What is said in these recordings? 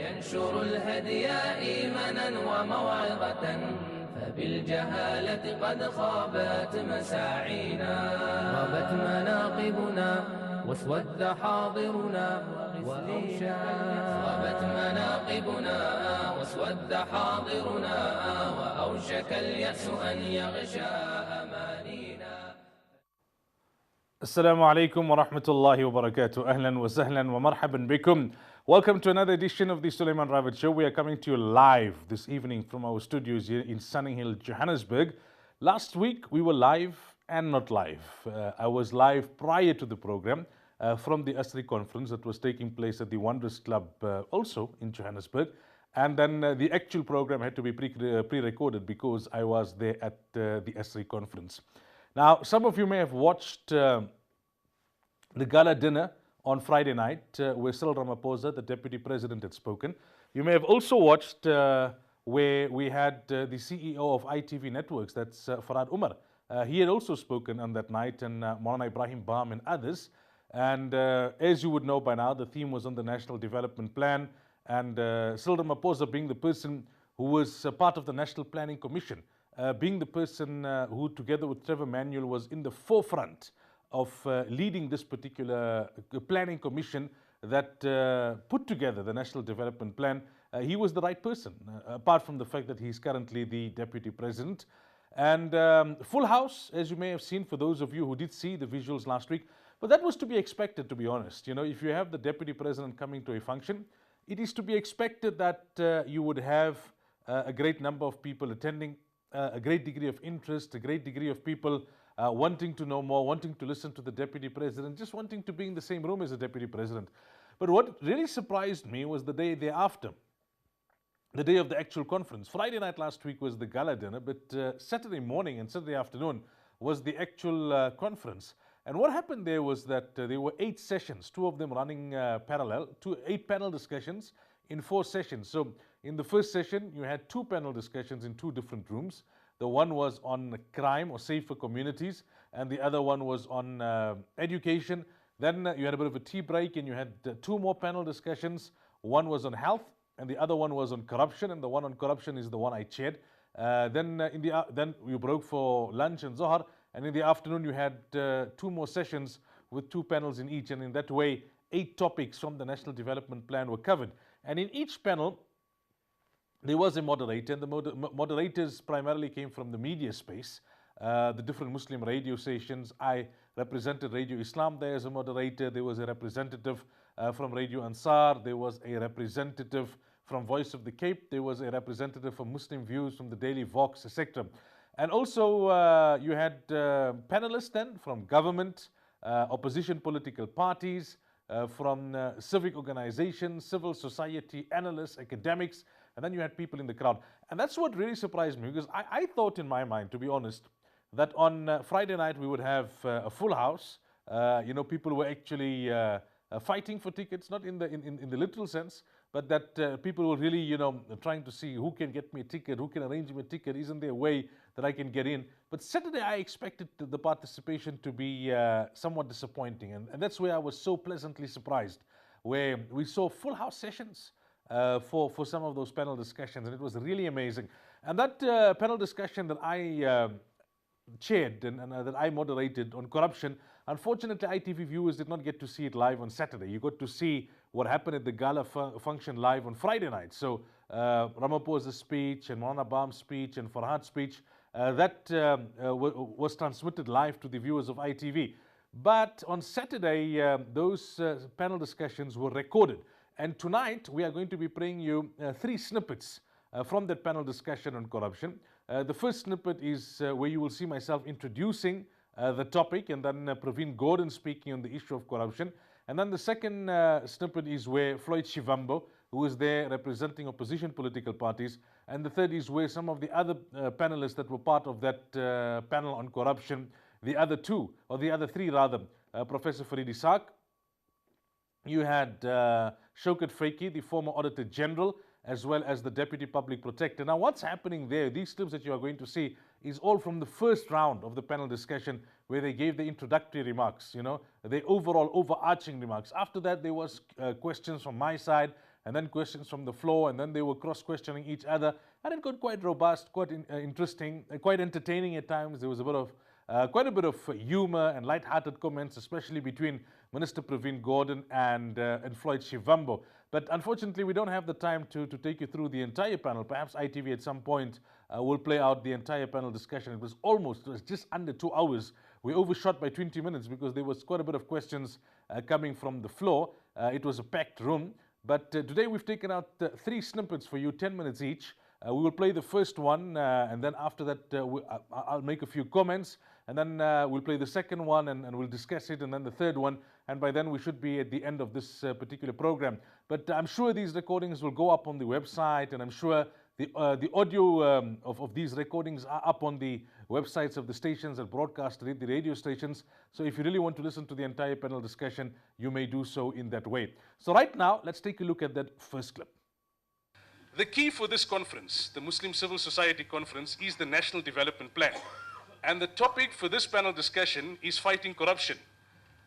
ينشر الهدي إيمانا وموعظة فبالجهالة قد خابت مساعينا غابت مناقبنا واسود حاضرنا غابت مناقبنا واسود حاضرنا وأوشك اليأس أن يغشى أمانينا. Assalamu alaikum wa rahmatullahi wa barakatuh. Ahlan wa sahlan wa marhaban bikum. Welcome to another edition of the Sulaimaan Ravat Show. We are coming to you live this evening from our studios here in Sunny Hill, Johannesburg. Last week we were live and not live. I was live prior to the program from the ASRI conference that was taking place at the Wanderers Club also in Johannesburg. And then the actual program had to be pre-recorded because I was there at the ASRI conference. Now, some of you may have watched the Gala dinner on Friday night where Cyril Ramaphosa, the Deputy President, had spoken. You may have also watched where we had the CEO of ITV Networks, that's Farhad Umar. He had also spoken on that night, and Moulana Ibrahim Bam and others. And as you would know by now, the theme was on the National Development Plan, and Cyril Ramaphosa being the person who was part of the National Planning Commission, being the person who, together with Trevor Manuel, was in the forefront of leading this particular planning commission that put together the National Development Plan. He was the right person, apart from the fact that he's currently the Deputy President. And full house, as you may have seen, for those of you who did see the visuals last week. But that was to be expected, to be honest. You know, if you have the Deputy President coming to a function, it is to be expected that you would have a great number of people attending, a great degree of interest, a great degree of people wanting to know more, wanting to listen to the Deputy President, just wanting to be in the same room as the Deputy President. But what really surprised me was the day thereafter, the day of the actual conference. Friday night last week was the gala dinner, but Saturday morning and Saturday afternoon was the actual conference. And what happened there was that there were 8 sessions, 2 of them running parallel, 8 panel discussions in 4 sessions. So in the first session, you had 2 panel discussions in 2 different rooms. The one was on crime or safer communities, and the other one was on education. Then you had a bit of a tea break, and you had 2 more panel discussions. One was on health, and the other one was on corruption, and the one on corruption is the one I chaired. Then you broke for lunch and Zohar, and in the afternoon you had 2 more sessions with 2 panels in each, and in that way 8 topics from the National Development Plan were covered. And in each panel there was a moderator, and the moderators primarily came from the media space, the different Muslim radio stations. I represented Radio Islam there as a moderator. There was a representative from Radio Ansar. There was a representative from Voice of the Cape. There was a representative from Muslim Views from the Daily Vox, etc. And also you had panelists then from government, opposition political parties, from civic organizations, civil society, analysts, academics, and then you had people in the crowd. And that's what really surprised me, because I thought in my mind, to be honest, that on Friday night we would have a full house. You know, people were actually fighting for tickets, not in the literal sense, but that people were really, you know, trying to see who can get me a ticket, who can arrange me a ticket, isn't there a way that I can get in? But Saturday I expected the participation to be somewhat disappointing, and that's where I was so pleasantly surprised, where we saw full house sessions for some of those panel discussions, and it was really amazing. And that panel discussion that I chaired and that I moderated on corruption, unfortunately ITV viewers did not get to see it live on Saturday. You got to see what happened at the gala function live on Friday night. So Ramaphosa's speech and Moulana Bam's speech and Farhad's speech, that was transmitted live to the viewers of ITV. But on Saturday, those panel discussions were recorded. And tonight, we are going to be playing you 3 snippets from that panel discussion on corruption. The first snippet is where you will see myself introducing the topic, and then Praveen Gordon speaking on the issue of corruption. And then the second snippet is where Floyd Shivambu, who is there representing opposition political parties. And the third is where some of the other panelists that were part of that panel on corruption, the other 2, or the other 3 rather, Professor Farid Isaaq, you had Shaukat Faiki, the former Auditor General, as well as the Deputy Public Protector. Now what's happening there, these clips that you are going to see, is all from the first round of the panel discussion, where they gave the introductory remarks, you know, the overall overarching remarks. After that, there was questions from my side, and then questions from the floor, and then they were cross-questioning each other, and it got quite robust, quite interesting, quite entertaining at times. There was a bit of quite a bit of humor and light-hearted comments, especially between Minister Praveen Gordhan and Floyd Shivambu. But unfortunately, we don't have the time to take you through the entire panel. Perhaps ITV at some point will play out the entire panel discussion. It was just under 2 hours. We overshot by 20 minutes because there was quite a bit of questions coming from the floor. It was a packed room. But today we've taken out 3 snippets for you, 10 minutes each. We will play the first one, and then after that, I'll make a few comments, and then we'll play the second one, and we'll discuss it, and then the third one, and by then we should be at the end of this particular program. But I'm sure these recordings will go up on the website, and I'm sure the audio of these recordings are up on the websites of the stations that broadcast the radio stations. So if you really want to listen to the entire panel discussion, you may do so in that way. So right now, let's take a look at that first clip. The key for this conference, the Muslim Civil Society Conference, is the National Development Plan. And the topic for this panel discussion is fighting corruption.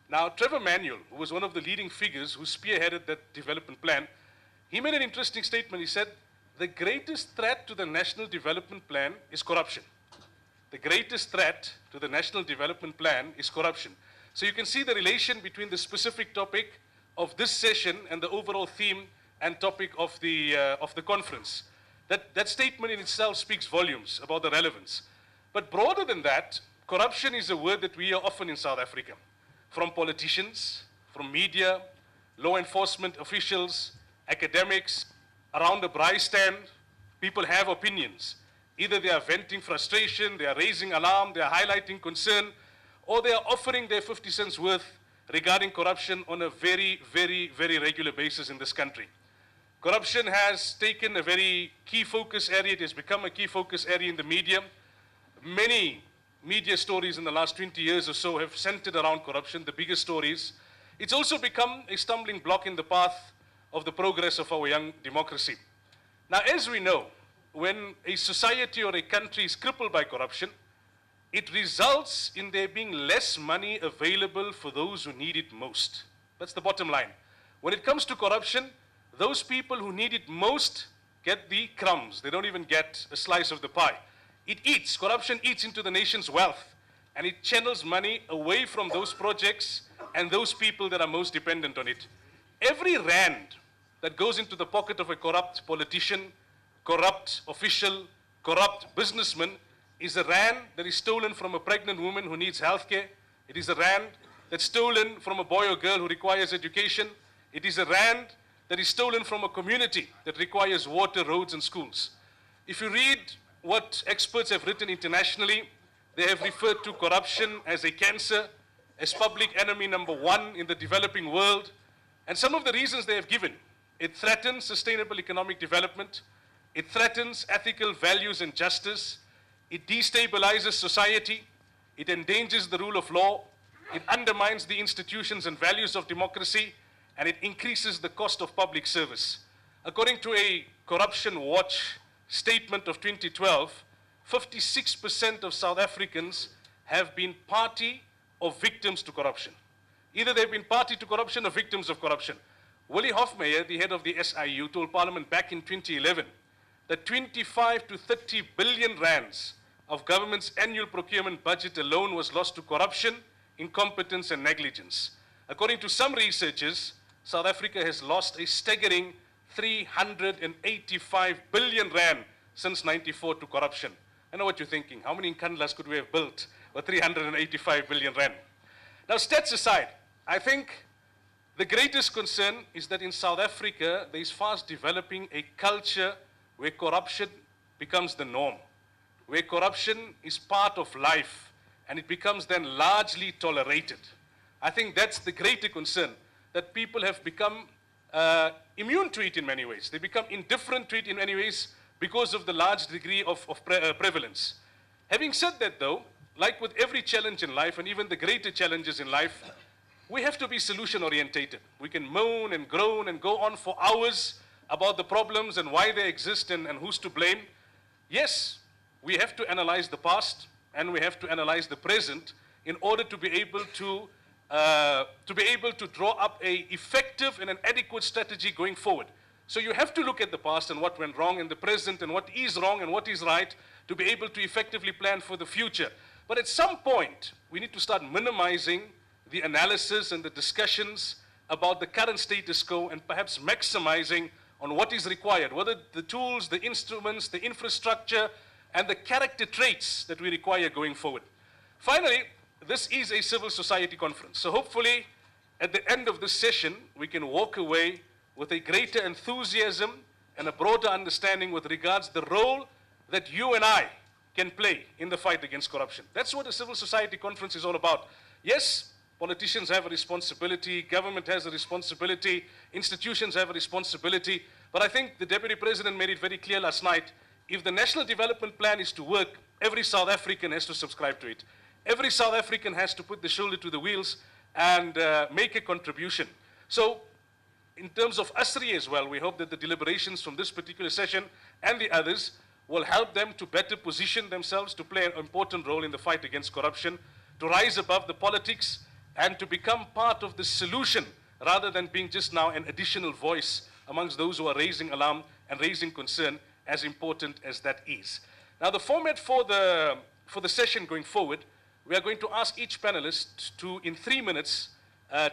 Now, Trevor Manuel, who was one of the leading figures who spearheaded that development plan, he made an interesting statement. He said, the greatest threat to the National Development Plan is corruption. The greatest threat to the National Development Plan is corruption. So you can see the relation between the specific topic of this session and the overall theme and topic of the conference. That statement in itself speaks volumes about the relevance. But broader than that, corruption is a word that we hear often in South Africa. From politicians, from media, law enforcement officials, academics, around the braai stand, people have opinions. Either they are venting frustration, they are raising alarm, they are highlighting concern, or they are offering their 50 cents worth regarding corruption on a very, very, very regular basis in this country. Corruption has taken a very key focus area. It has become a key focus area in the media. Many media stories in the last 20 years or so have centered around corruption, the biggest stories. It's also become a stumbling block in the path of the progress of our young democracy. Now, as we know, when a society or a country is crippled by corruption, it results in there being less money available for those who need it most. That's the bottom line. When it comes to corruption, those people who need it most get the crumbs. They don't even get a slice of the pie. Corruption eats into the nation's wealth, and it channels money away from those projects and those people that are most dependent on it. Every rand that goes into the pocket of a corrupt politician, corrupt official, corrupt businessman is a rand that is stolen from a pregnant woman who needs healthcare. It is a rand that's stolen from a boy or girl who requires education. It is a rand that is stolen from a community that requires water, roads, and schools. If you read what experts have written internationally, they have referred to corruption as a cancer, as public enemy #1 in the developing world. And some of the reasons they have given: it threatens sustainable economic development, it threatens ethical values and justice, it destabilizes society, it endangers the rule of law, it undermines the institutions and values of democracy, and it increases the cost of public service. According to a Corruption Watch statement of 2012, 56% of South Africans have been party or victims to corruption. Either they've been party to corruption or victims of corruption. Willie Hofmeyer, the head of the SIU, told Parliament back in 2011 that 25 to 30 billion rands of government's annual procurement budget alone was lost to corruption, incompetence, and negligence. According to some researchers, South Africa has lost a staggering 385 billion rand since '94 to corruption. I know what you're thinking. How many Nkandlas could we have built with 385 billion rand? Now, stats aside, I think the greatest concern is that in South Africa, there is fast developing a culture where corruption becomes the norm, where corruption is part of life, and it becomes then largely tolerated. I think that's the greater concern, that people have become immune to it in many ways. They become indifferent to it in many ways because of the large degree of prevalence. Having said that, though, like with every challenge in life, and even the greater challenges in life, we have to be solution-orientated. We can moan and groan and go on for hours about the problems and why they exist and who's to blame. Yes, we have to analyze the past and we have to analyze the present in order to be able to draw up an effective and an adequate strategy going forward. So you have to look at the past and what went wrong, and the present and what is wrong and what is right, to be able to effectively plan for the future. But at some point, we need to start minimizing the analysis and the discussions about the current status quo and perhaps maximizing on what is required, whether the tools, the instruments, the infrastructure, and the character traits that we require going forward. Finally, this is a civil society conference. So hopefully, at the end of this session, we can walk away with a greater enthusiasm and a broader understanding with regards to the role that you and I can play in the fight against corruption. That's what a civil society conference is all about. Yes, politicians have a responsibility, government has a responsibility, institutions have a responsibility, but I think the Deputy President made it very clear last night, if the National Development Plan is to work, every South African has to subscribe to it. Every South African has to put the shoulder to the wheels and make a contribution. So, in terms of ASRI as well, we hope that the deliberations from this particular session and the others will help them to better position themselves to play an important role in the fight against corruption, to rise above the politics, and to become part of the solution rather than being just now an additional voice amongst those who are raising alarm and raising concern, as important as that is. Now, the format for the session going forward, we are going to ask each panelist to, in 3 minutes,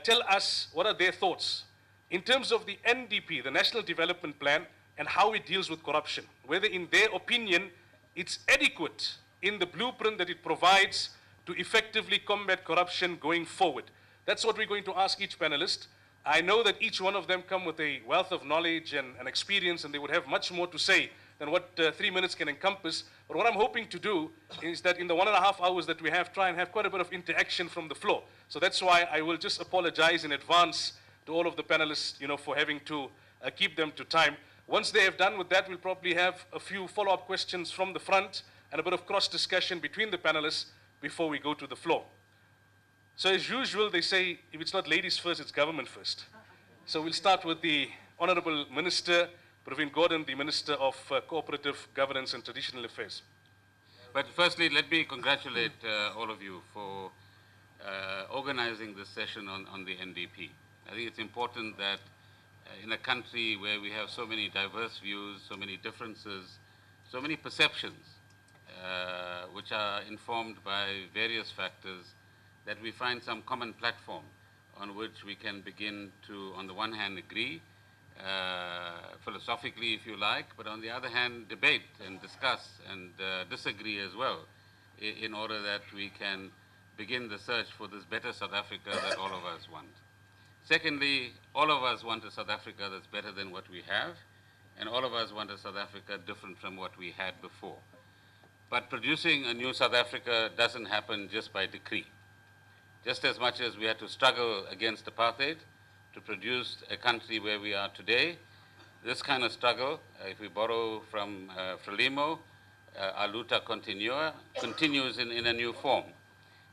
tell us what are their thoughts in terms of the NDP, the National Development Plan, and how it deals with corruption, whether in their opinion it's adequate in the blueprint that it provides to effectively combat corruption going forward. That's what we're going to ask each panelist. I know that each one of them come with a wealth of knowledge and experience, and they would have much more to say than what 3 minutes can encompass. But what I'm hoping to do is that in the 1.5 hours that we have, try and have quite a bit of interaction from the floor. So that's why I will just apologize in advance to all of the panelists, for having to keep them to time. Once they have done with that, we'll probably have a few follow-up questions from the front and a bit of cross-discussion between the panelists before we go to the floor. So as usual, they say, if it's not ladies first, it's government first. So we'll start with the Honorable Minister, Praveen Gordhan, the Minister of Cooperative Governance and Traditional Affairs. But firstly, let me congratulate all of you for organizing this session on the NDP. I think it's important that in a country where we have so many diverse views, so many differences, so many perceptions, which are informed by various factors, that we find some common platform on which we can begin to, on the one hand, agree, philosophically, if you like, but on the other hand, debate and discuss and disagree as well, in order that we can begin the search for this better South Africa that all of us want. Secondly, all of us want a South Africa that's better than what we have, and all of us want a South Africa different from what we had before. But producing a new South Africa doesn't happen just by decree. Just as much as we had to struggle against apartheid to produce a country where we are today, this kind of struggle, if we borrow from Frelimo, our luta continues in a new form.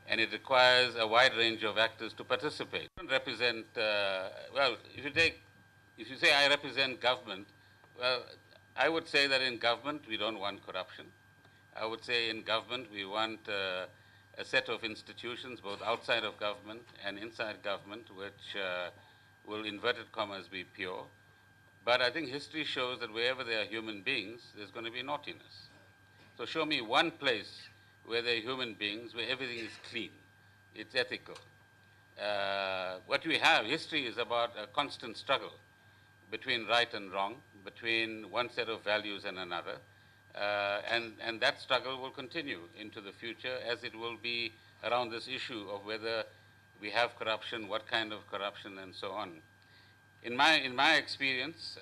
And it requires a wide range of actors to participate. Represent, well, if you say I represent government, well, I would say that in government we don't want corruption. I would say in government we want a set of institutions, both outside of government and inside government, which will, inverted commas, be pure. But I think history shows that wherever there are human beings, there's going to be naughtiness. So show me one place where there are human beings, where everything is clean, it's ethical. What we have, history is about a constant struggle between right and wrong, between one set of values and another. And that struggle will continue into the future, as it will be around this issue of whether we have corruption, what kind of corruption, and so on. In my experience,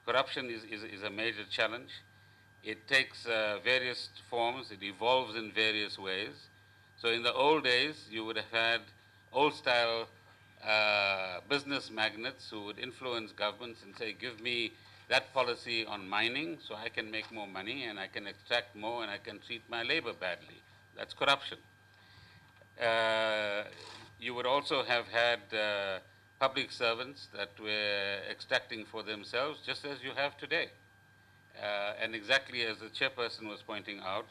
corruption is a major challenge. It takes various forms, it evolves in various ways. So in the old days, you would have had old-style business magnates who would influence governments and say, give me that policy on mining so I can make more money and I can extract more and I can treat my labor badly. That's corruption. You would also have had public servants that were extracting for themselves, just as you have today. And exactly as the chairperson was pointing out,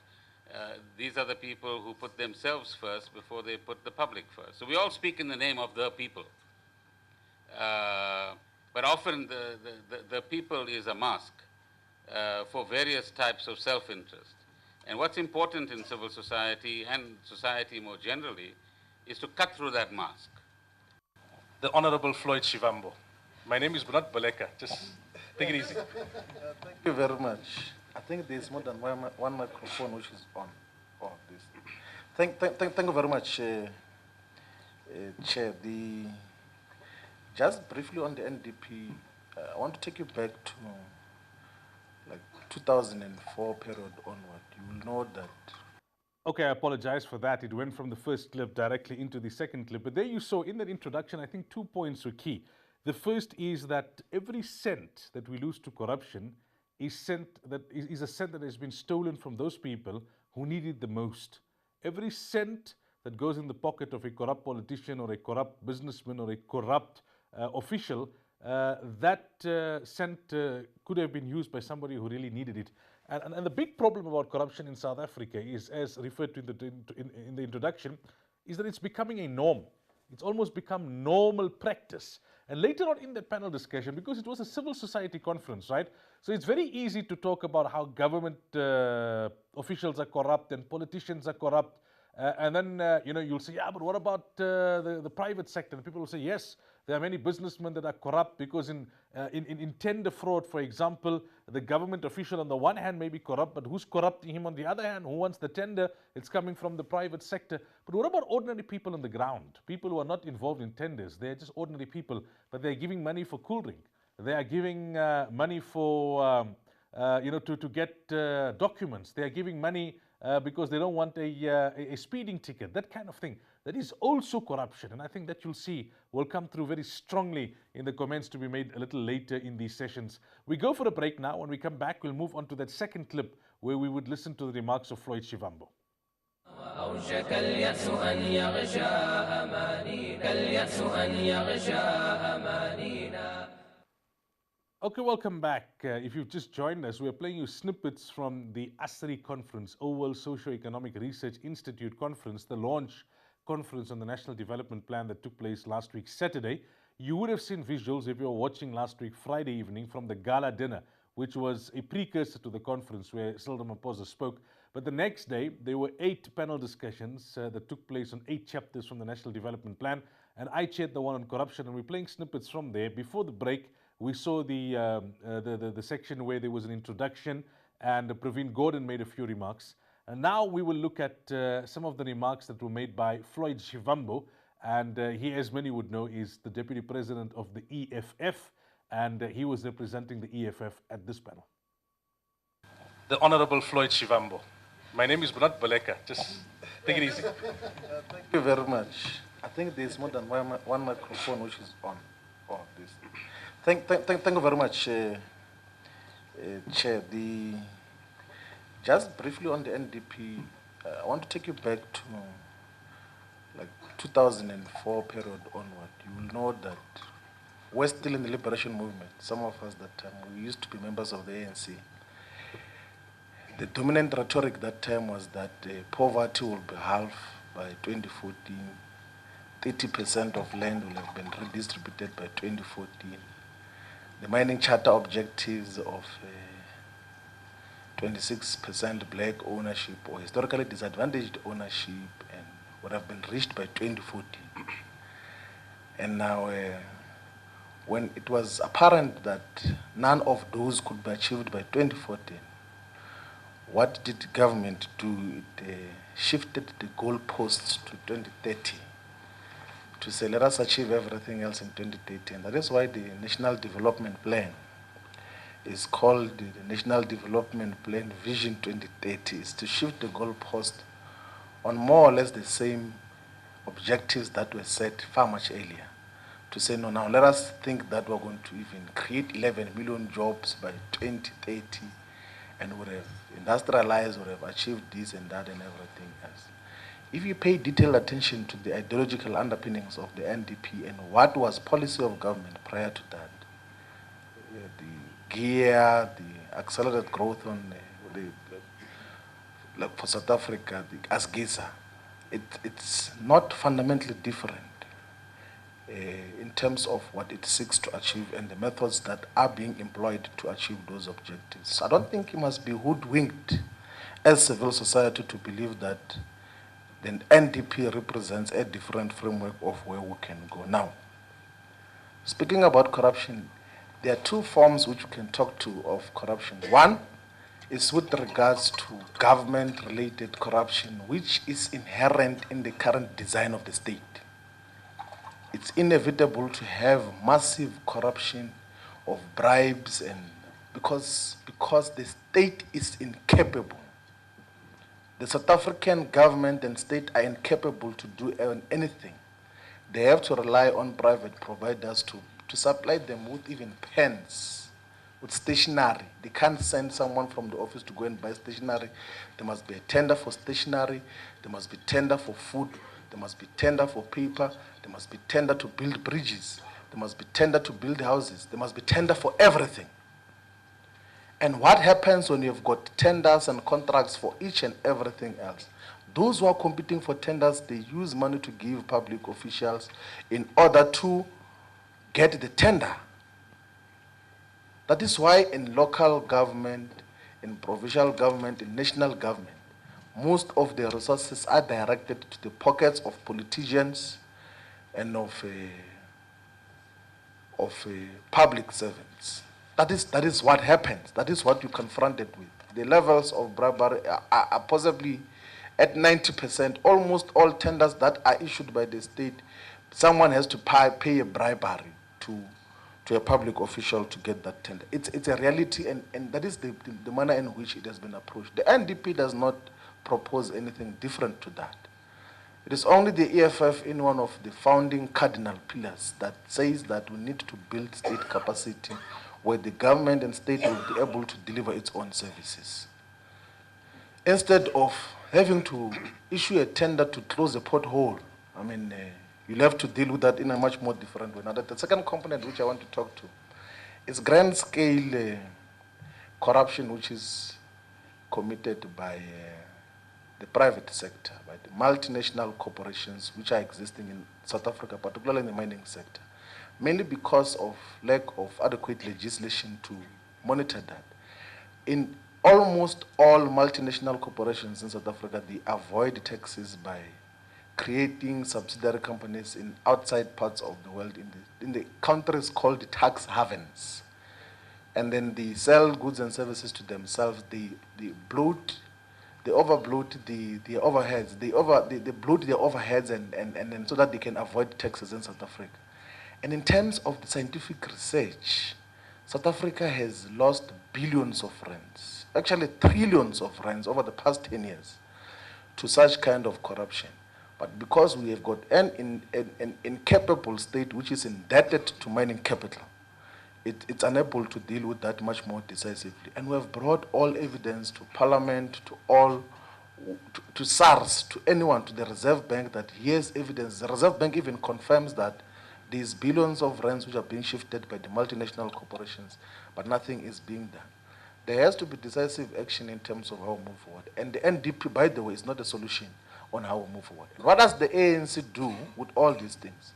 these are the people who put themselves first before they put the public first. So we all speak in the name of the people. But often the people is a mask for various types of self-interest. And what's important in civil society and society more generally is to cut through that mask. The Honorable Floyd Shivambu. My name is Bunat Baleka. Just take it easy. Thank you very much. I think there's more than one microphone which is on. Oh, this. Thank you very much, Chair. Just briefly on the NDP, I want to take you back to like 2004 period onward. You will know that. Okay, I apologize for that. It went from the first clip directly into the second clip. But there you saw in that introduction, I think 2 points were key. The first is that every cent that we lose to corruption is a cent that has been stolen from those people who need it the most. Every cent that goes in the pocket of a corrupt politician or a corrupt businessman or a corrupt official, that cent could have been used by somebody who really needed it. And the big problem about corruption in South Africa is, as referred to in the introduction, is that it's becoming a norm. It's almost become normal practice. And later on in that panel discussion, because it was a civil society conference, right? So it's very easy to talk about how government officials are corrupt and politicians are corrupt. And then, you'll say, yeah, but what about the private sector? And people will say, yes, there are many businessmen that are corrupt because in tender fraud, for example, the government official on the one hand may be corrupt, but who's corrupting him on the other hand? Who wants the tender? It's coming from the private sector. But what about ordinary people on the ground? People who are not involved in tenders. They're just ordinary people, but they're giving money for cool drink. They are giving money for, to get documents. They are giving money because they don't want a speeding ticket, that kind of thing. That is also corruption. And I think that you'll see will come through very strongly in the comments to be made a little later in these sessions. We go for a break now. When we come back, we'll move on to that second clip where we would listen to the remarks of Floyd Shivambu. Okay, welcome back. If you've just joined us, we're playing you snippets from the ASRI conference, Oval Socio-Economic Research Institute conference, the launch conference on the National Development Plan that took place last week, Saturday. You would have seen visuals if you were watching last week, Friday evening, from the Gala dinner, which was a precursor to the conference where Cyril Ramaphosa spoke. But the next day, there were 8 panel discussions that took place on 8 chapters from the National Development Plan. And I chaired the one on corruption, and we're playing snippets from there. Before the break, we saw the section where there was an introduction, and Praveen Gordon made a few remarks. And now we will look at some of the remarks that were made by Floyd Shivambu. And he, as many would know, is the Deputy President of the EFF, and he was representing the EFF at this panel. The Honorable Floyd Shivambu. My name is Bunat Baleka. Just take it easy. Thank you very much. I think there's more than one microphone which is on. Oh, this. Thank you very much, Chair. Just briefly on the NDP, I want to take you back to like 2004 period onward. You will know that we're still in the liberation movement. Some of us that time, we used to be members of the ANC. The dominant rhetoric that time was that poverty will be halved by 2014. 30% of land will have been redistributed by 2014. The mining charter objectives of 26% black ownership or historically disadvantaged ownership and would have been reached by 2014. And now when it was apparent that none of those could be achieved by 2014, what did the government do? It shifted the goalposts to 2030 to say, let us achieve everything else in 2030. And that is why the National Development Plan is called the National Development Plan Vision 2030. Is to shift the goalpost on more or less the same objectives that were set far much earlier. To say, no, now let us think that we're going to even create 11 million jobs by 2030 and would have industrialized, would have achieved this and that and everything else. If you pay detailed attention to the ideological underpinnings of the NDP and what was policy of government prior to that, the gear, the accelerated growth on like for South Africa, the ASGISA, it's not fundamentally different. in terms of what it seeks to achieve and the methods that are being employed to achieve those objectives. I don't think you must be hoodwinked as civil society to believe that the NDP represents a different framework of where we can go. Now, speaking about corruption, there are two forms which we can talk to of corruption. One is with regards to government-related corruption, which is inherent in the current design of the state. It's inevitable to have massive corruption of bribes, and because the state is incapable. The South African government and state are incapable to do anything. They have to rely on private providers to supply them with even pens, with stationery. They can't send someone from the office to go and buy stationery. There must be a tender for stationery. There must be tender for food. There must be tender for paper. There must be tender to build bridges. There must be tender to build houses. There must be tender for everything. And what happens when you've got tenders and contracts for each and everything else? Those who are competing for tenders, they use money to give public officials in order to get the tender. That is why in local government, in provincial government, in national government, most of the resources are directed to the pockets of politicians and of public servants. That is what happens. That is what you're confronted with. The levels of bribery are possibly at 90%. Almost all tenders that are issued by the state, someone has to pay a bribery to a public official to get that tender. It's a reality, and that is the manner in which it has been approached. The NDP does not propose anything different to that. It is only the EFF in one of the founding cardinal pillars that says that we need to build state capacity where the government and state will be able to deliver its own services. Instead of having to issue a tender to close a pothole, I mean, you'll have to deal with that in a much more different way. Now, the second component which I want to talk to is grand-scale corruption, which is committed by the private sector, by the multinational corporations which are existing in South Africa, particularly in the mining sector, mainly because of lack of adequate legislation to monitor that. In almost all multinational corporations in South Africa, they avoid taxes by creating subsidiary companies in outside parts of the world, in the countries called tax havens. And then they sell goods and services to themselves. They overbloat the overheads. They bloat their overheads and so that they can avoid taxes in South Africa. And in terms of the scientific research, South Africa has lost billions of rands, actually trillions of rands over the past 10 years to such kind of corruption. But because we have got an incapable state which is indebted to mining capital, it's unable to deal with that much more decisively. And we have brought all evidence to Parliament, to SARS, to anyone, to the Reserve Bank, that here's evidence. The Reserve Bank even confirms that these billions of rands which are being shifted by the multinational corporations, but nothing is being done. There has to be decisive action in terms of how we move forward. And the NDP, by the way, is not a solution on how we move forward. And what does the ANC do with all these things?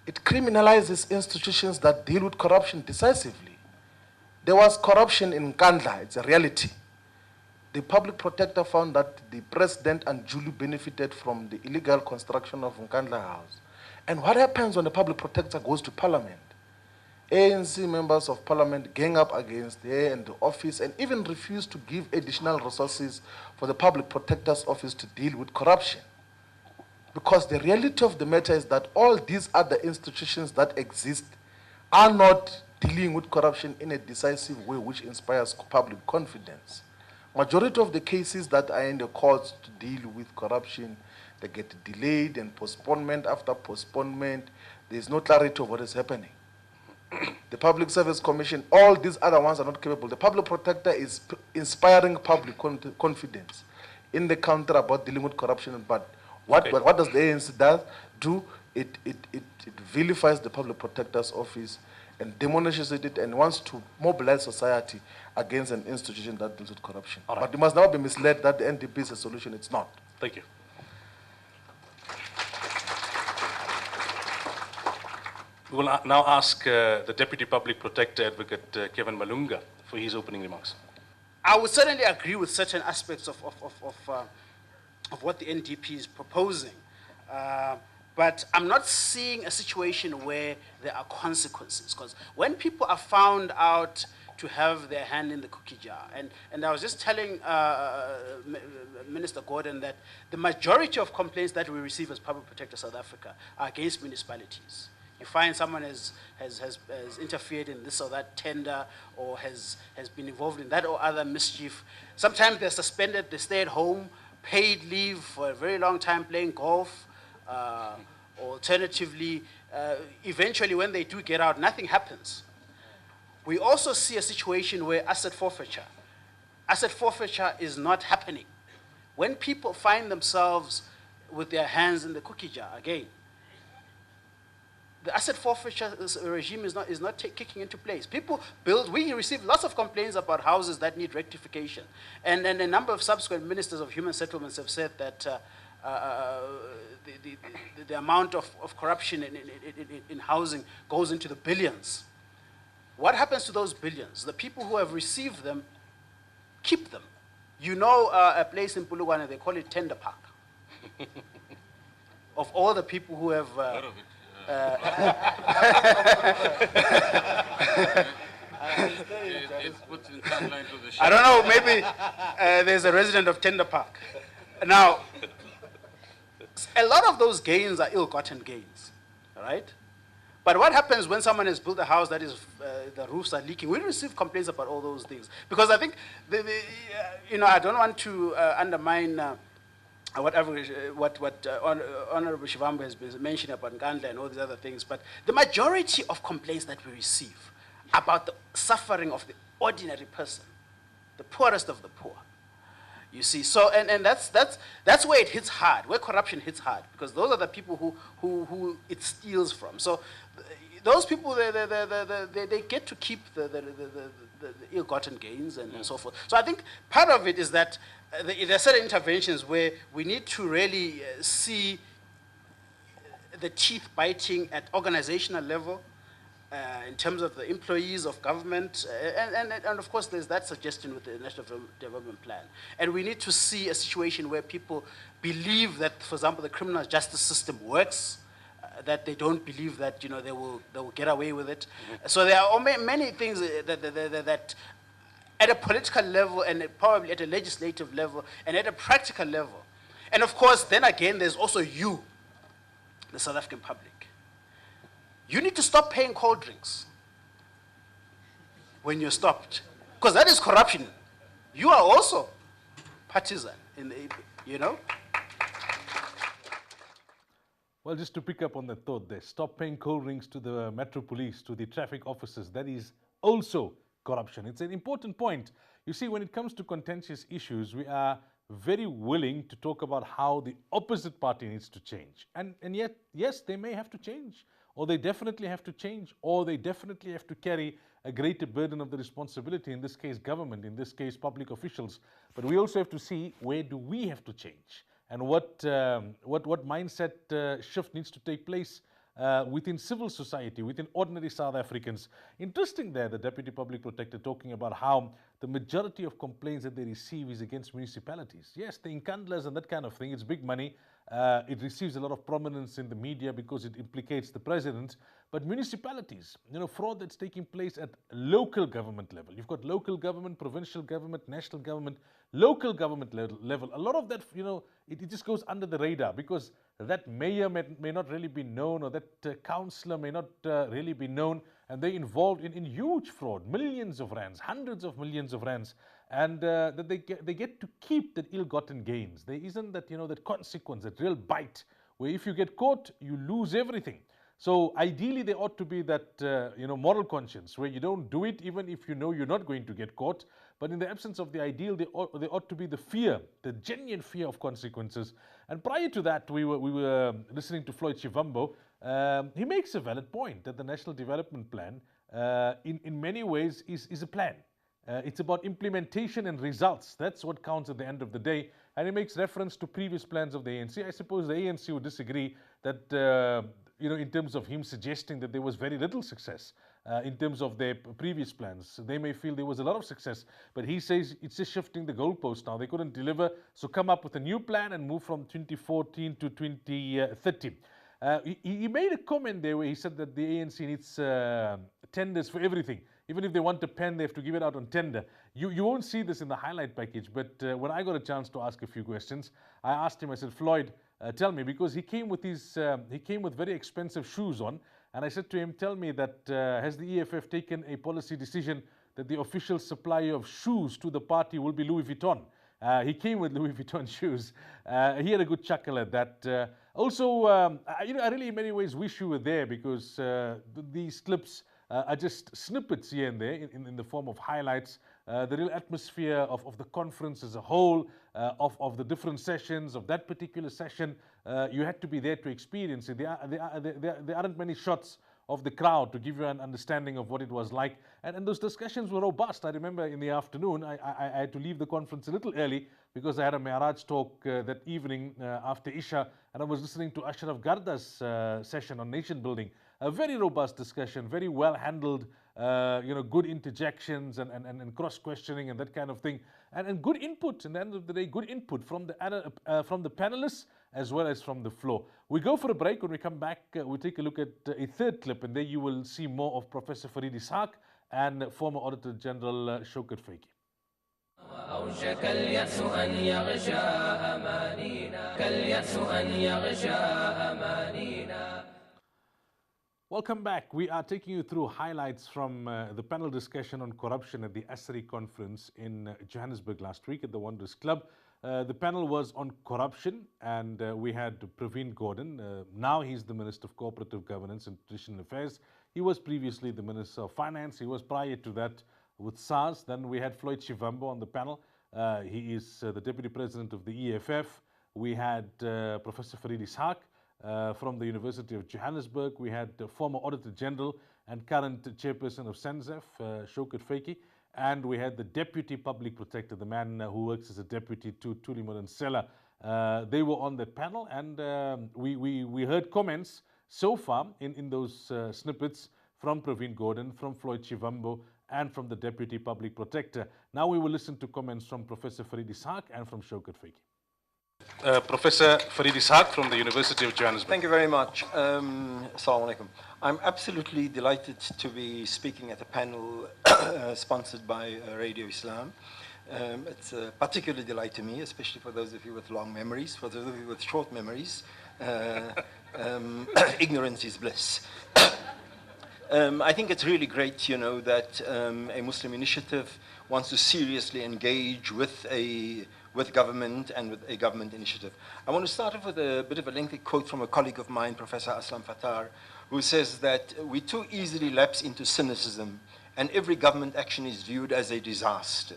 It criminalizes institutions that deal with corruption decisively. There was corruption in Nkandla, it's a reality. The public protector found that the president unduly benefited from the illegal construction of Nkandla House. And what happens when the public protector goes to Parliament? ANC members of Parliament gang up against her and the office and even refuse to give additional resources for the public protector's office to deal with corruption. Because the reality of the matter is that all these other institutions that exist are not dealing with corruption in a decisive way which inspires public confidence. Majority of the cases that are in the courts to deal with corruption, they get delayed and postponement after postponement. There's no clarity of what is happening. The Public Service Commission, all these other ones are not capable. The public protector is inspiring public confidence in the country about dealing with corruption. But what does the ANC do? It vilifies the public protector's office and demolishes it and wants to mobilize society against an institution that deals with corruption. Right. But you must not be misled that the NDP is a solution. It's not. Thank you. We will now ask the Deputy Public Protector Advocate Kevin Malunga for his opening remarks. I would certainly agree with certain aspects of what the NDP is proposing. But I'm not seeing a situation where there are consequences. Because when people are found out to have their hand in the cookie jar, and I was just telling Minister Gordon that the majority of complaints that we receive as Public Protector South Africa are against municipalities. You find someone has interfered in this or that tender, or has been involved in that or other mischief. Sometimes they're suspended, they stay at home, paid leave for a very long time playing golf. Alternatively, eventually when they do get out, nothing happens. We also see a situation where asset forfeiture is not happening. When people find themselves with their hands in the cookie jar again, the asset forfeiture regime is not kicking into place. People build, we receive lots of complaints about houses that need rectification. And a number of subsequent ministers of human settlements have said that the amount of corruption in housing goes into the billions. What happens to those billions? The people who have received them keep them. You know a place in Moulana, they call it Tender Park. Of all the people who have... It puts in timeline to the I don't know, maybe there's a resident of Tender Park. Now, a lot of those gains are ill-gotten gains, all right? But what happens when someone has built a house that is, the roofs are leaking? We receive complaints about all those things. Because I think, I don't want to undermine what Honorable Shivambu has been mentioning about Ngandla and all these other things, but the majority of complaints that we receive about the suffering of the ordinary person, the poorest of the poor, you see, so and that's where it hits hard, where corruption hits hard, because those are the people who it steals from. So those people, they get to keep the ill-gotten gains and so forth. So I think part of it is that there are certain interventions where we need to really see the teeth biting at organizational level, in terms of the employees of government, and of course there's that suggestion with the National Development Plan. And we need to see a situation where people believe that, for example, the criminal justice system works, that they don't believe that they will get away with it. So there are many things that at a political level and probably at a legislative level and at a practical level. And of course, then again, there's also you, the South African public. You need to stop paying cold drinks when you're stopped, because that is corruption. You are also partisan in the, Well, just to pick up on the thought there, stop paying cold drinks to the Metro Police, to the traffic officers. That is also corruption. It's an important point. You see, when it comes to contentious issues, we are very willing to talk about how the opposite party needs to change. And yet, yes, they may have to change, or they definitely have to change, or they definitely have to carry a greater burden of the responsibility, in this case government, in this case public officials. But we also have to see, where do we have to change? And what mindset shift needs to take place within civil society, within ordinary South Africans. Interesting there, the Deputy Public Protector talking about how the majority of complaints that they receive is against municipalities. Yes, the Nkandlas and that kind of thing, it's big money. It receives a lot of prominence in the media because it implicates the president. But municipalities, fraud that's taking place at local government level. You've got local government, provincial government, national government, local government level. A lot of that, it just goes under the radar because that mayor may not really be known, or that councillor may not really be known, and they're involved in huge fraud, millions of rands, hundreds of millions of rands, and that they get to keep that ill-gotten gains. There isn't that, that consequence, that real bite, where if you get caught, you lose everything. So ideally, there ought to be that, moral conscience, where you don't do it even if you know you're not going to get caught. But in the absence of the ideal, there ought to be the fear, the genuine fear of consequences. And prior to that, we were listening to Floyd Shivambu. He makes a valid point that the National Development Plan, in many ways, is a plan. It's about implementation and results. That's what counts at the end of the day. and he makes reference to previous plans of the ANC. I suppose the ANC would disagree that, in terms of him suggesting that there was very little success in terms of their previous plans. They may feel there was a lot of success, but he says it's just shifting the goalpost now. They couldn't deliver, so come up with a new plan and move from 2014 to 2030. He made a comment there where he said that the ANC needs tenders for everything. Even if they want a pen, they have to give it out on tender. You won't see this in the highlight package, but when I got a chance to ask a few questions, I asked him, I said, Floyd, tell me, because he came with very expensive shoes on, and I said to him, tell me that has the EFF taken a policy decision that the official supplier of shoes to the party will be Louis Vuitton? He came with Louis Vuitton shoes. He had a good chuckle at that. Also, I really in many ways wish you were there, because these clips are just snippets here and there in the form of highlights. The real atmosphere of the conference as a whole, of the different sessions, of that particular session, you had to be there to experience it. There aren't many shots of the crowd to give you an understanding of what it was like. And those discussions were robust. I remember in the afternoon, I had to leave the conference a little early because I had a Mi'raj talk that evening after Isha, and I was listening to Ashraf Garda's session on nation building. A very robust discussion, very well handled, good interjections and cross-questioning and that kind of thing. And good input, in the end of the day, good input from the panelists as well as from the floor. We go for a break. When we come back, we'll take a look at a third clip, and there you will see more of Professor Farid Ishaq and former Auditor General Shaukat Faiki. وأوشك اليأس أن يغشى أمانينا كاليأس أن يغشى أمانينا. Welcome back. We are taking you through highlights from the panel discussion on corruption at the ASRI conference in Johannesburg last week at the Wanderers Club. The panel was on corruption, and we had Praveen Gordhan. Now he's the Minister of Cooperative Governance and Traditional Affairs. He was previously the Minister of Finance. He was prior to that with SARS. Then we had Floyd Shivambu on the panel. He is the Deputy President of the EFF. We had Professor Farid Ishaq from the University of Johannesburg. We had former Auditor General and current Chairperson of SENZEF, Shaukat Faiki. And we had the Deputy Public Protector, the man who works as a deputy to Thuli Madonsela. They were on that panel, and we heard comments so far in those snippets from Praveen Gordhan, from Floyd Shivambu, and from the Deputy Public Protector. Now we will listen to comments from Professor Farid Ishaq and from Shaukat Faiki. Professor Farid Ishaq from the University of Johannesburg. Thank you very much. Assalamu alaikum. I'm absolutely delighted to be speaking at a panel sponsored by Radio Islam. It's a particular delight to me, especially for those of you with long memories. For those of you with short memories, ignorance is bliss. I think it's really great, that a Muslim initiative wants to seriously engage with government and with a government initiative. I want to start off with a bit of a lengthy quote from a colleague of mine, Professor Aslam Fattar, who says that we too easily lapse into cynicism and every government action is viewed as a disaster.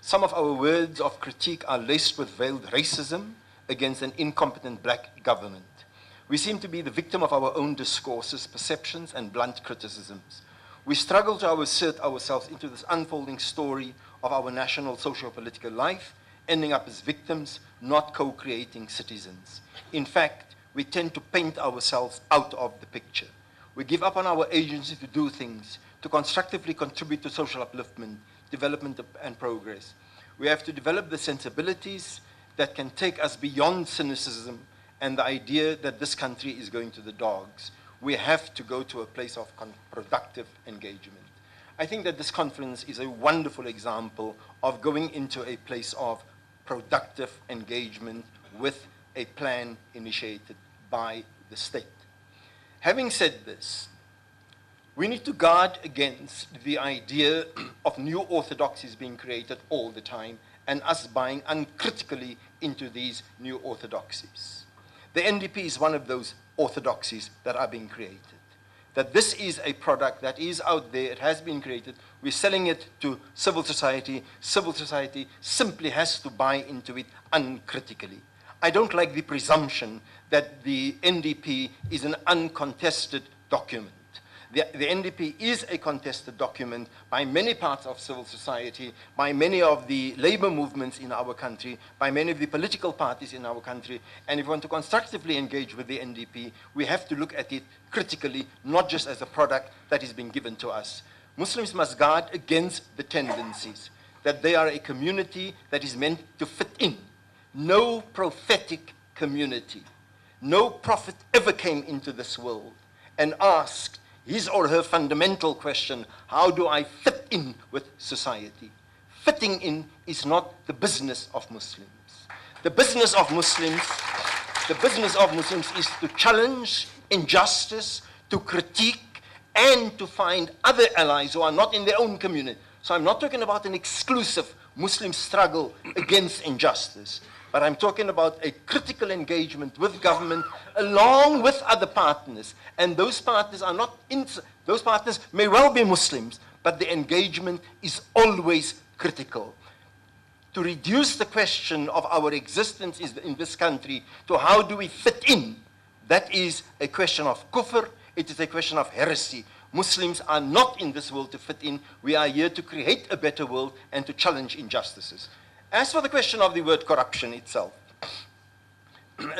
Some of our words of critique are laced with veiled racism against an incompetent black government. We seem to be the victim of our own discourses, perceptions, and blunt criticisms. We struggle to assert ourselves into this unfolding story of our national socio-political life, ending up as victims, not co-creating citizens. In fact, we tend to paint ourselves out of the picture. We give up on our agency to do things, to constructively contribute to social upliftment, development, and progress. We have to develop the sensibilities that can take us beyond cynicism and the idea that this country is going to the dogs. We have to go to a place of productive engagement. I think that this conference is a wonderful example of going into a place of productive engagement with a plan initiated by the state. Having said this, we need to guard against the idea of new orthodoxies being created all the time and us buying uncritically into these new orthodoxies. The NDP is one of those orthodoxies that are being created. That this is a product that is out there, it has been created, we're selling it to civil society simply has to buy into it uncritically. I don't like the presumption that the NDP is an uncontested document, The NDP is a contested document by many parts of civil society, by many of the labor movements in our country, by many of the political parties in our country. And if we want to constructively engage with the NDP, we have to look at it critically, not just as a product that is being given to us. Muslims must guard against the tendencies that they are a community that is meant to fit in. No prophetic community, no prophet ever came into this world and asked his or her fundamental question, how do I fit in with society? Fitting in is not the business of Muslims. The business of Muslims is to challenge injustice, to critique, and to find other allies who are not in their own community. So I'm not talking about an exclusive Muslim struggle against injustice, but I'm talking about a critical engagement with government along with other partners. And those partners are not, those partners may well be Muslims, but the engagement is always critical. To reduce the question of our existence in this country to how do we fit in, that is a question of kufr, it is a question of heresy. Muslims are not in this world to fit in. We are here to create a better world and to challenge injustices. As for the question of the word corruption itself,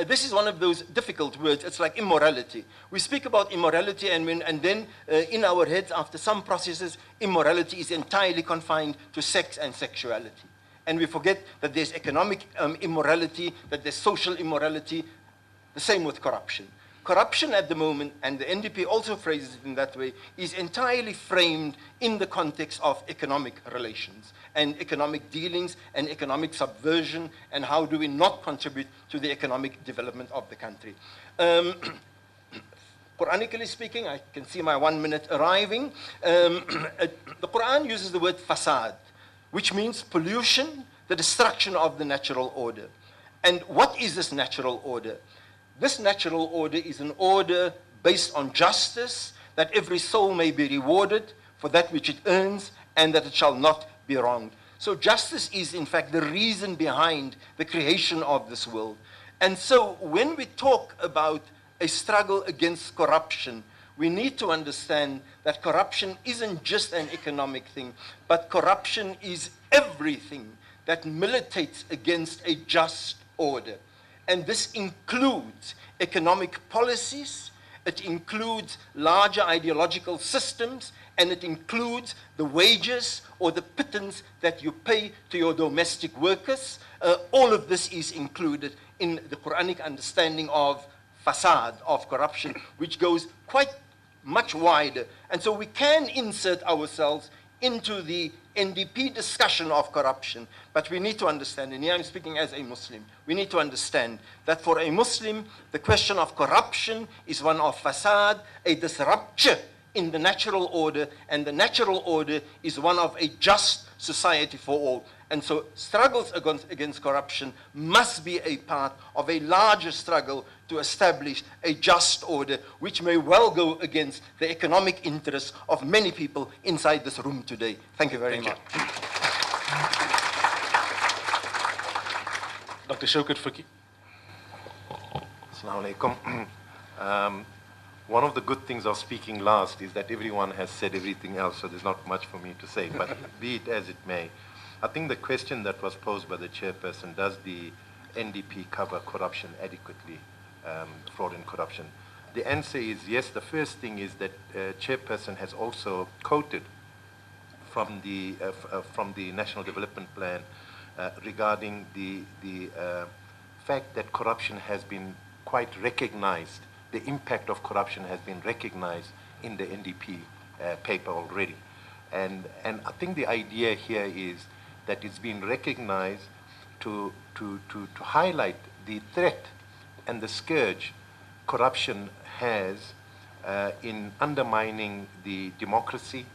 this is one of those difficult words. It's like immorality. We speak about immorality and then in our heads, after some processes, immorality is entirely confined to sex and sexuality. And we forget that there's economic immorality, that there's social immorality, the same with corruption. Corruption at the moment, and the NDP also phrases it in that way, is entirely framed in the context of economic relations and economic dealings and economic subversion, and how do we not contribute to the economic development of the country. Quranically speaking, I can see my 1 minute arriving. The Quran uses the word fasad, which means pollution, the destruction of the natural order. And what is this natural order? This natural order is an order based on justice, that every soul may be rewarded for that which it earns, and that it shall not be wronged. So justice is, in fact, the reason behind the creation of this world. And so when we talk about a struggle against corruption, we need to understand that corruption isn't just an economic thing, but corruption is everything that militates against a just order. And this includes economic policies, it includes larger ideological systems, and it includes the wages or the pittance that you pay to your domestic workers. All of this is included in the Quranic understanding of fasad, of corruption, which goes quite much wider. And so we can insert ourselves into the NDP discussion of corruption, but we need to understand, and here I'm speaking as a Muslim, we need to understand that for a Muslim, the question of corruption is one of fasad, a disruption in the natural order, and the natural order is one of a just society for all. And so struggles against corruption must be a part of a larger struggle to establish a just order, which may well go against the economic interests of many people inside this room today. Thank you very much. Dr. Shaukat Faki. Assalamu alaikum. One of the good things of speaking last is that everyone has said everything else, so there's not much for me to say. But be it as it may, I think the question that was posed by the chairperson, does the NDP cover corruption adequately, fraud and corruption? The answer is yes. The first thing is that chairperson has also quoted from the National Development Plan regarding the fact that corruption has been quite recognized. The impact of corruption has been recognized in the NDP paper already. And I think the idea here is that it's been recognized to highlight the threat and the scourge corruption has in undermining the democracy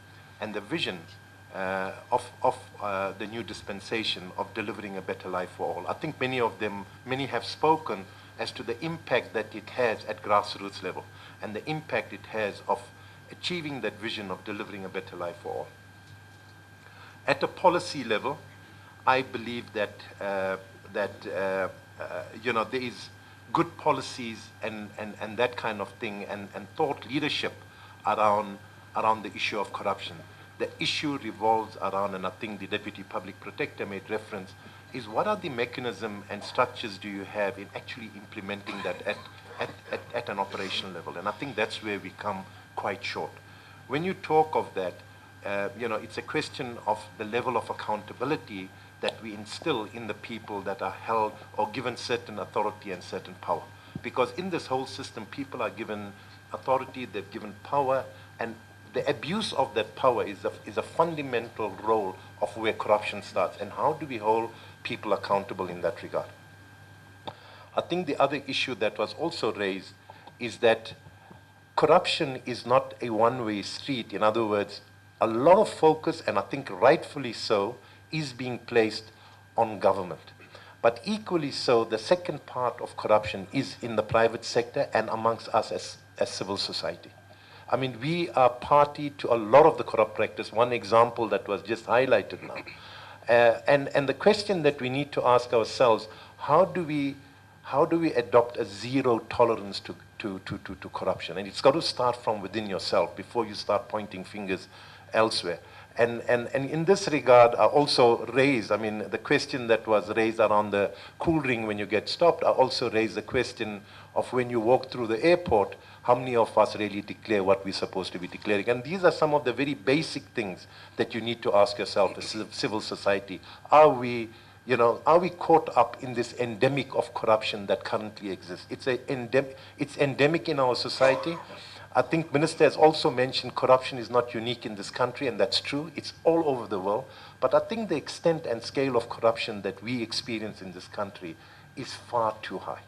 and the vision of the new dispensation of delivering a better life for all. I think many have spoken as to the impact that it has at grassroots level and the impact it has of achieving that vision of delivering a better life for all. At a policy level, I believe that there is good policies and that kind of thing and thought leadership around around the issue of corruption. The issue revolves around, and I think the Deputy Public Protector made reference, is what are the mechanism and structures do you have in actually implementing that at an operational level? And I think that's where we come quite short. When you talk of that, it's a question of the level of accountability that we instill in the people that are held or given certain authority and certain power. Because in this whole system, people are given authority, they're given power, and the abuse of that power is a fundamental role of where corruption starts. And how do we hold people accountable in that regard? I think the other issue that was also raised is that corruption is not a one-way street. In other words, a lot of focus, and I think rightfully so, is being placed on government. But equally so, the second part of corruption is in the private sector and amongst us as civil society. I mean, we are party to a lot of the corrupt practice. One example that was just highlighted now. And the question that we need to ask ourselves, how do we adopt a zero tolerance to corruption? And it's got to start from within yourself before you start pointing fingers elsewhere. And in this regard, I also raised, I mean, the question that was raised around the cool ring when you get stopped, I also raised the question of when you walk through the airport, how many of us really declare what we're supposed to be declaring? And these are some of the very basic things that you need to ask yourself as civil society. Are we caught up in this endemic of corruption that currently exists? It's endemic in our society. I think Minister has also mentioned corruption is not unique in this country, and that's true. It's all over the world. But I think the extent and scale of corruption that we experience in this country is far too high.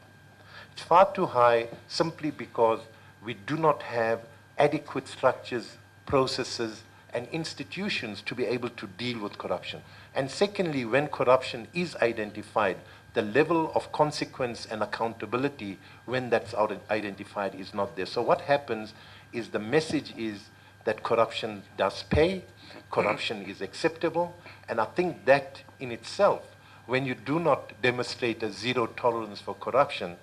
It's far too high simply because we do not have adequate structures, processes, and institutions to be able to deal with corruption. And secondly, when corruption is identified, the level of consequence and accountability when that's identified is not there. So what happens is the message is that corruption does pay, corruption is acceptable, and I think that in itself, when you do not demonstrate a zero tolerance for corruption,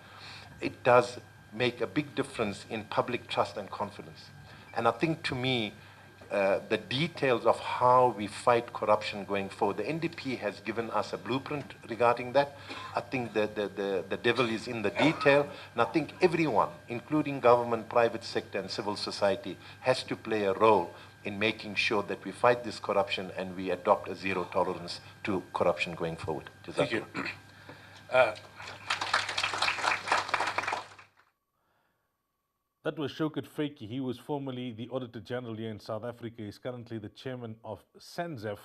it does make a big difference in public trust and confidence. And I think to me, the details of how we fight corruption going forward. The NDP has given us a blueprint regarding that. I think the devil is in the detail, and I think everyone, including government, private sector, and civil society, has to play a role in making sure that we fight this corruption and we adopt a zero tolerance to corruption going forward. Thank you. That was Shaukat Faiki. He was formerly the Auditor General here in South Africa. He's currently the chairman of SANZEF,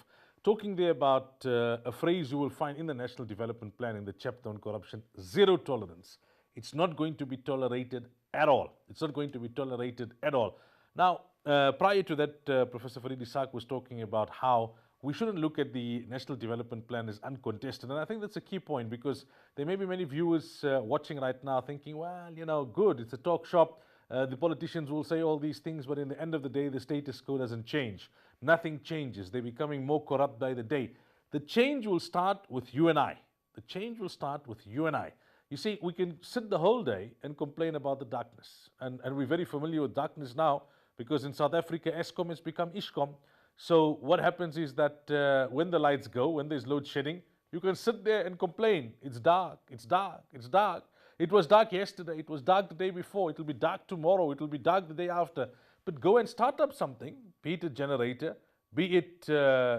talking there about a phrase you will find in the National Development Plan in the chapter on corruption: zero tolerance. It's not going to be tolerated at all. It's not going to be tolerated at all. Now, prior to that, Professor Farid Isaac was talking about how we shouldn't look at the National Development Plan as uncontested. And I think that's a key point, because there may be many viewers watching right now thinking, well, good, it's a talk shop. The politicians will say all these things, but in the end of the day, the status quo doesn't change. Nothing changes. They're becoming more corrupt by the day. The change will start with you and I. The change will start with you and I. You see, we can sit the whole day and complain about the darkness. And we're very familiar with darkness now, because in South Africa, Eskom has become Ishkom. So what happens is that when the lights go, when there's load shedding, you can sit there and complain. It's dark, it's dark, it's dark. It was dark yesterday, it was dark the day before, it will be dark tomorrow, it will be dark the day after. But go and start up something, be it a generator, be it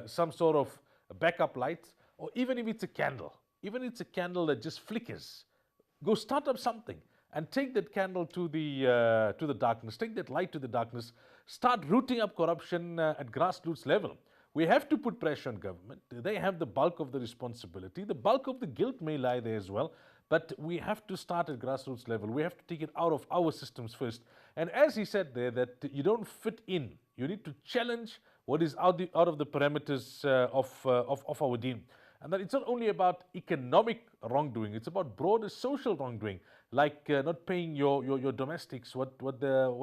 some sort of backup lights, or even if it's a candle, even if it's a candle that just flickers. Go start up something and take that candle to the darkness, take that light to the darkness, start rooting up corruption at grassroots level. We have to put pressure on government. They have the bulk of the responsibility. The bulk of the guilt may lie there as well. But we have to start at grassroots level. We have to take it out of our systems first. And as he said there, that you don't fit in. You need to challenge what is out of the parameters of our deen. And that it's not only about economic wrongdoing, it's about broader social wrongdoing, like not paying your domestics what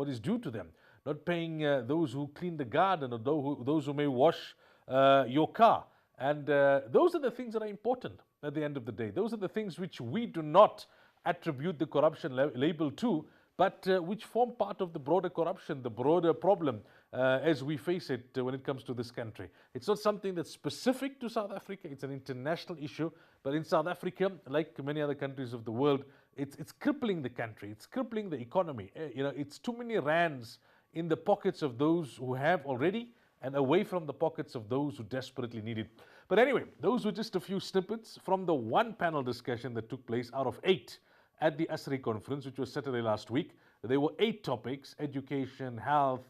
is due to them, not paying those who clean the garden, or those who may wash your car. And those are the things that are important at the end of the day. Those are the things which we do not attribute the corruption label to, but which form part of the broader corruption, the broader problem as we face it when it comes to this country. It's not something that's specific to South Africa, it's an international issue, but in South Africa, like many other countries of the world, it's crippling the country, it's crippling the economy. It's too many rands in the pockets of those who have already and away from the pockets of those who desperately need it. But anyway, those were just a few snippets from the one panel discussion that took place out of 8 at the ASRI conference, which was Saturday last week. There were 8 topics: education, health,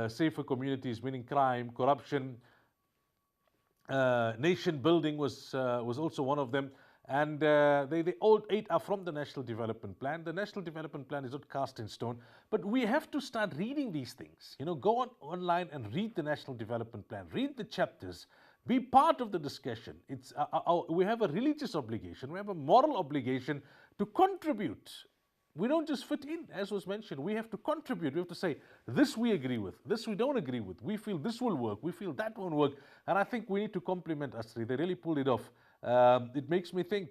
safer communities, winning crime, corruption, nation building was also one of them. And they all 8 are from the National Development Plan. The National Development Plan is not cast in stone, but we have to start reading these things. Go online and read the National Development Plan, read the chapters, be part of the discussion. We have a religious obligation, we have a moral obligation to contribute. We don't just fit in, as was mentioned. We have to contribute. We have to say, this we agree with, this we don't agree with. We feel this will work, we feel that won't work. And I think we need to compliment ASRI. They really pulled it off. It makes me think,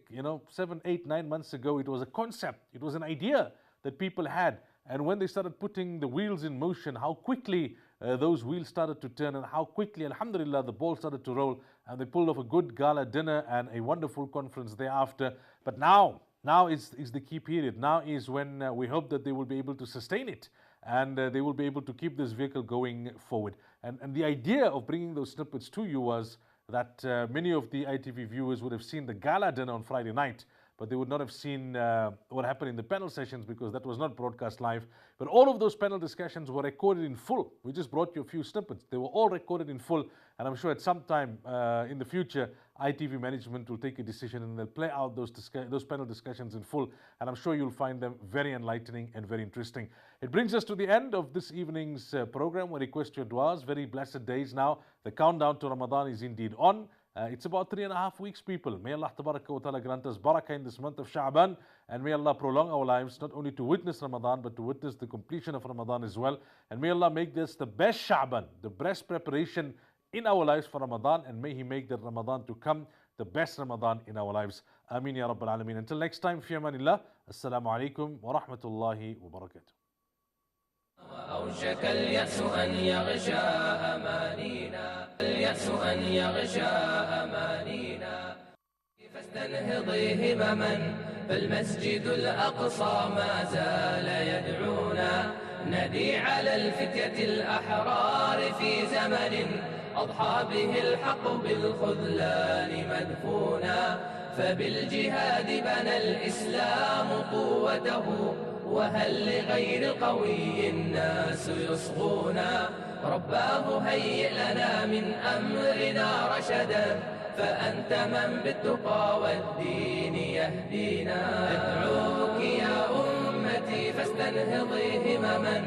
7, 8, 9 months ago, it was a concept, it was an idea that people had. And when they started putting the wheels in motion, how quickly those wheels started to turn, and how quickly, alhamdulillah, the ball started to roll. And they pulled off a good gala dinner and a wonderful conference thereafter. But now is the key period. Now is when we hope that they will be able to sustain it, and they will be able to keep this vehicle going forward. And the idea of bringing those snippets to you was that many of the ITV viewers would have seen the gala dinner on Friday night, but they would not have seen what happened in the panel sessions because that was not broadcast live. But all of those panel discussions were recorded in full. We just brought you a few snippets. They were all recorded in full, and I'm sure at some time in the future, ITV management will take a decision and they'll play out those panel discussions in full, and I'm sure you'll find them very enlightening and very interesting. It brings us to the end of this evening's program. We request your du'as. Very blessed days now. The countdown to Ramadan is indeed on. It's about 3.5 weeks, people. May Allah wa ta'ala grant us barakah in this month of Sha'ban, and may Allah prolong our lives not only to witness Ramadan but to witness the completion of Ramadan as well. And may Allah make this the best Sha'ban, the best preparation in our lives for Ramadan, and may He make the Ramadan to come the best Ramadan in our lives. Ameen ya Rabbal Alameen. Until next time, fi amanillah. Assalamu alaikum wa rahmatullahi wa barakatuh. وأوشك اليأس أن يغشى أمانينا اليأس أن يغشى أمانينا فاستنهضي همما فالمسجد الأقصى ما زال يدعونا ندي على الفتية الأحرار في زمن أضحى به الحق بالخذلان مدفونا فبالجهاد بنى الإسلام قوته وهل لغير القوي الناس يصغونا رباه هيئ لنا من أمرنا رشدا فأنت من بالتقى والدين يهدينا أدعوك يا أمتي فاستنهضي همما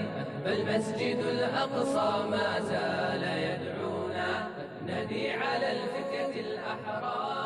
فالمسجد الأقصى ما زال يدعونا ندي على الفتية الأحرار